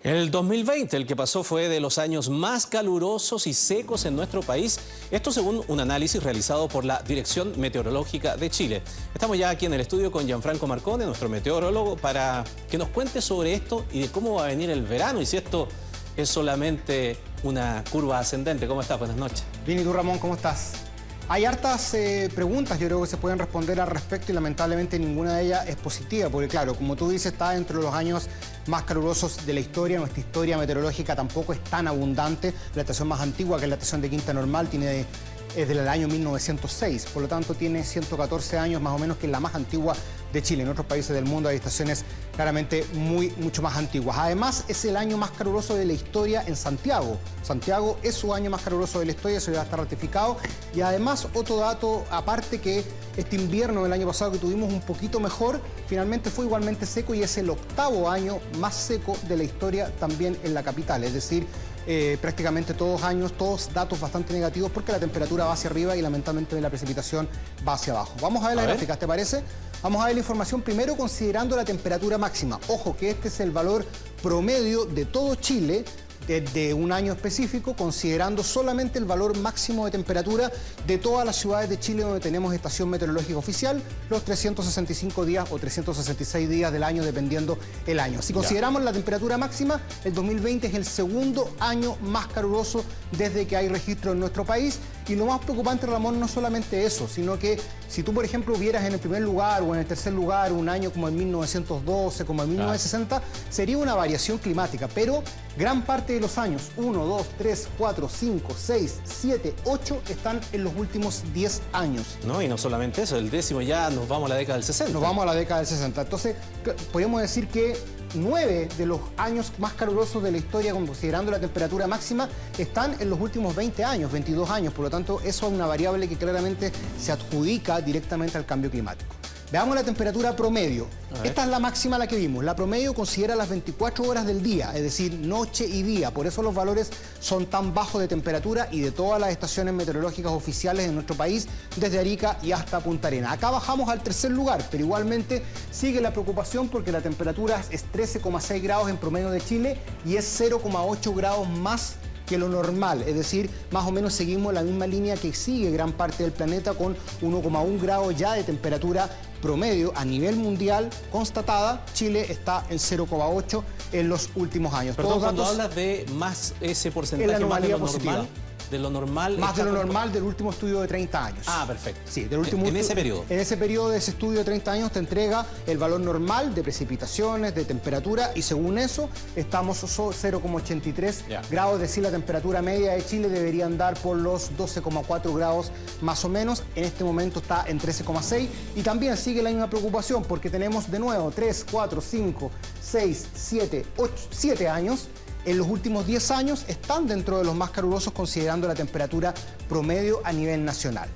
El 2020, el que pasó, fue de los años más calurosos y secos en nuestro país. Esto según un análisis realizado por la Dirección Meteorológica de Chile. Estamos ya aquí en el estudio con Gianfranco Marcone, nuestro meteorólogo, para que nos cuente sobre esto y de cómo va a venir el verano y si esto es solamente una curva ascendente. ¿Cómo estás? Buenas noches. Bien, ¿y tú, Ramón? ¿Cómo estás? Hay hartas preguntas, yo creo que se pueden responder al respecto y lamentablemente ninguna de ellas es positiva, porque claro, como tú dices, está dentro de los años más calurosos de la historia. Nuestra historia meteorológica tampoco es tan abundante. La estación más antigua, que es la estación de Quinta Normal, es del año 1906, por lo tanto tiene 114 años más o menos, que es la más antigua de Chile. En otros países del mundo hay estaciones claramente mucho más antiguas. Además, es el año más caluroso de la historia en Santiago. Santiago es su año más caluroso de la historia, eso ya está ratificado. Y además, otro dato aparte, que este invierno del año pasado, que tuvimos un poquito mejor, finalmente fue igualmente seco y es el octavo año más seco de la historia también en la capital. Es decir, prácticamente todos datos bastante negativos, porque la temperatura va hacia arriba y lamentablemente la precipitación va hacia abajo. Vamos a ver las gráficas, ¿te parece? Vamos a ver la información primero considerando la temperatura máxima. Ojo que este es el valor promedio de todo Chile, de un año específico, considerando solamente el valor máximo de temperatura de todas las ciudades de Chile donde tenemos estación meteorológica oficial, los 365 días o 366 días del año, dependiendo el año. Si consideramos la temperatura máxima, el 2020 es el segundo año más caluroso desde que hay registro en nuestro país. Y lo más preocupante, Ramón, no solamente eso, sino que si tú, por ejemplo, vieras en el primer lugar o en el tercer lugar un año como el 1912, como el 1960, sería una variación climática, pero gran parte de los años, 1, 2, 3, 4, 5, 6, 7, 8, están en los últimos 10 años. No, y no solamente eso, el décimo ya nos vamos a la década del 60. Nos vamos a la década del 60. Entonces, podríamos decir que 9 de los años más calurosos de la historia, considerando la temperatura máxima, están en los últimos 20 años, 22 años. Por lo tanto, eso es una variable que claramente se adjudica directamente al cambio climático. Veamos la temperatura promedio. Esta es la máxima, la que vimos. La promedio considera las 24 horas del día, es decir, noche y día. Por eso los valores son tan bajos de temperatura y de todas las estaciones meteorológicas oficiales en nuestro país, desde Arica y hasta Punta Arenas. Acá bajamos al tercer lugar, pero igualmente sigue la preocupación porque la temperatura es 13,6 grados en promedio de Chile y es 0,8 grados más que lo normal, es decir, más o menos seguimos la misma línea que sigue gran parte del planeta, con 1,1 grado ya de temperatura promedio a nivel mundial constatada. Chile está en 0,8 en los últimos años. Perdón, cuando hablas de más ese porcentaje, más de lo normal, más de lo normal del último estudio de 30 años. Ah, perfecto. Sí, del último en ese periodo. En ese periodo de ese estudio de 30 años te entrega el valor normal de precipitaciones, de temperatura, y según eso estamos 0,83 grados, es decir, la temperatura media de Chile debería andar por los 12,4 grados más o menos. En este momento está en 13,6 y también sigue la misma preocupación porque tenemos de nuevo 3, 4, 5, 6, 7, 8, 7 años. En los últimos 10 años están dentro de los más calurosos considerando la temperatura promedio a nivel nacional.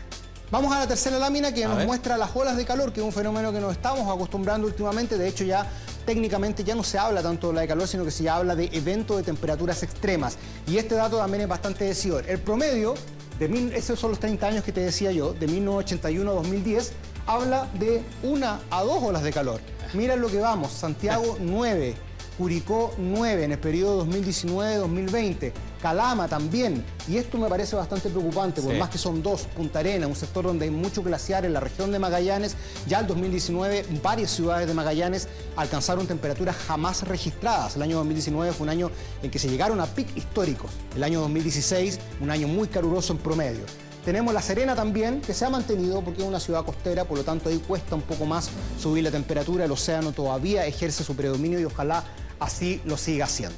Vamos a la tercera lámina, que nos muestra las olas de calor, que es un fenómeno que nos estamos acostumbrando últimamente. De hecho, ya técnicamente ya no se habla tanto de ola de calor, sino que se habla de eventos de temperaturas extremas. Y este dato también es bastante decidor. El promedio, esos son los 30 años que te decía yo, de 1981 a 2010, habla de 1 a 2 olas de calor. Mira lo que vamos: Santiago 9. Curicó 9 en el periodo 2019-2020, Calama también, y esto me parece bastante preocupante, por más que son 2, Punta Arenas, un sector donde hay mucho glaciar en la región de Magallanes. Ya en 2019 varias ciudades de Magallanes alcanzaron temperaturas jamás registradas. El año 2019 fue un año en que se llegaron a picos históricos. El año 2016, un año muy caluroso en promedio. Tenemos La Serena también, que se ha mantenido porque es una ciudad costera, por lo tanto ahí cuesta un poco más subir la temperatura. El océano todavía ejerce su predominio y ojalá así lo siga haciendo.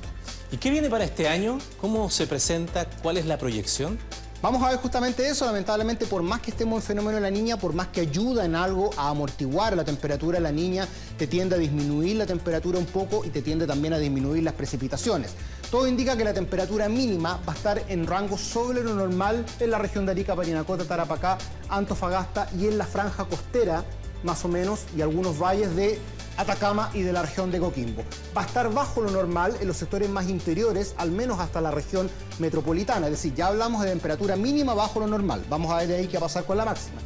¿Y qué viene para este año? ¿Cómo se presenta? ¿Cuál es la proyección? Vamos a ver justamente eso. Lamentablemente, por más que estemos en fenómeno de La Niña, por más que ayuda en algo a amortiguar la temperatura, La Niña te tiende a disminuir la temperatura un poco y te tiende también a disminuir las precipitaciones. Todo indica que la temperatura mínima va a estar en rango sobre lo normal en la región de Arica, Parinacota, Tarapacá, Antofagasta y en la franja costera, más o menos, y algunos valles de Atacama y de la región de Coquimbo. Va a estar bajo lo normal en los sectores más interiores, al menos hasta la región metropolitana. Es decir, ya hablamos de temperatura mínima bajo lo normal. Vamos a ver de ahí qué va a pasar con la máxima.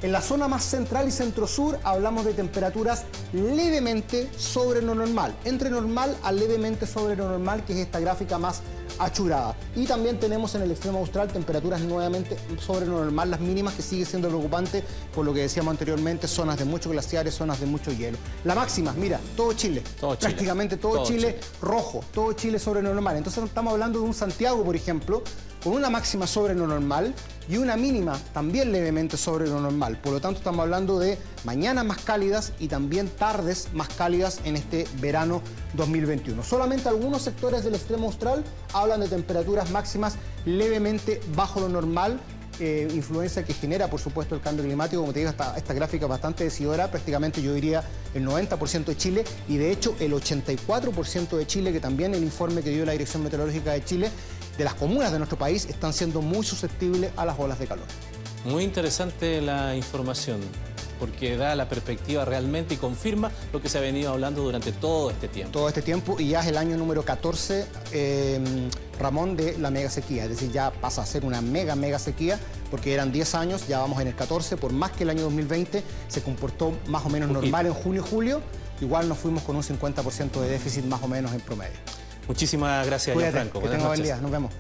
En la zona más central y centro-sur hablamos de temperaturas levemente sobre lo normal, entre normal a levemente sobre lo normal, que es esta gráfica más achurada. Y también tenemos en el extremo austral temperaturas nuevamente sobre lo normal, las mínimas, que sigue siendo preocupante por lo que decíamos anteriormente, zonas de muchos glaciares, zonas de mucho hielo. La máxima, mira, todo Chile, prácticamente todo Chile rojo, todo Chile sobre lo normal. Entonces estamos hablando de un Santiago, por ejemplo, con una máxima sobre lo normal y una mínima también levemente sobre lo normal. Por lo tanto, estamos hablando de mañanas más cálidas y también tardes más cálidas en este verano 2021. Solamente algunos sectores del extremo austral hablan de temperaturas máximas levemente bajo lo normal, influencia que genera, por supuesto, el cambio climático. Como te digo, esta gráfica es bastante decidora, prácticamente yo diría el 90% de Chile y de hecho el 84% de Chile, que también el informe que dio la Dirección Meteorológica de Chile, de las comunas de nuestro país, están siendo muy susceptibles a las olas de calor. Muy interesante la información, porque da la perspectiva realmente y confirma lo que se ha venido hablando durante todo este tiempo. Todo este tiempo, y ya es el año número 14, Ramón, de la mega sequía. Es decir, ya pasa a ser una mega sequía, porque eran 10 años, ya vamos en el 14, por más que el año 2020 se comportó más o menos normal en junio y julio, igual nos fuimos con un 50% de déficit más o menos en promedio. Muchísimas gracias, Cuídate, Gianfranco. que tenga buen día, nos vemos.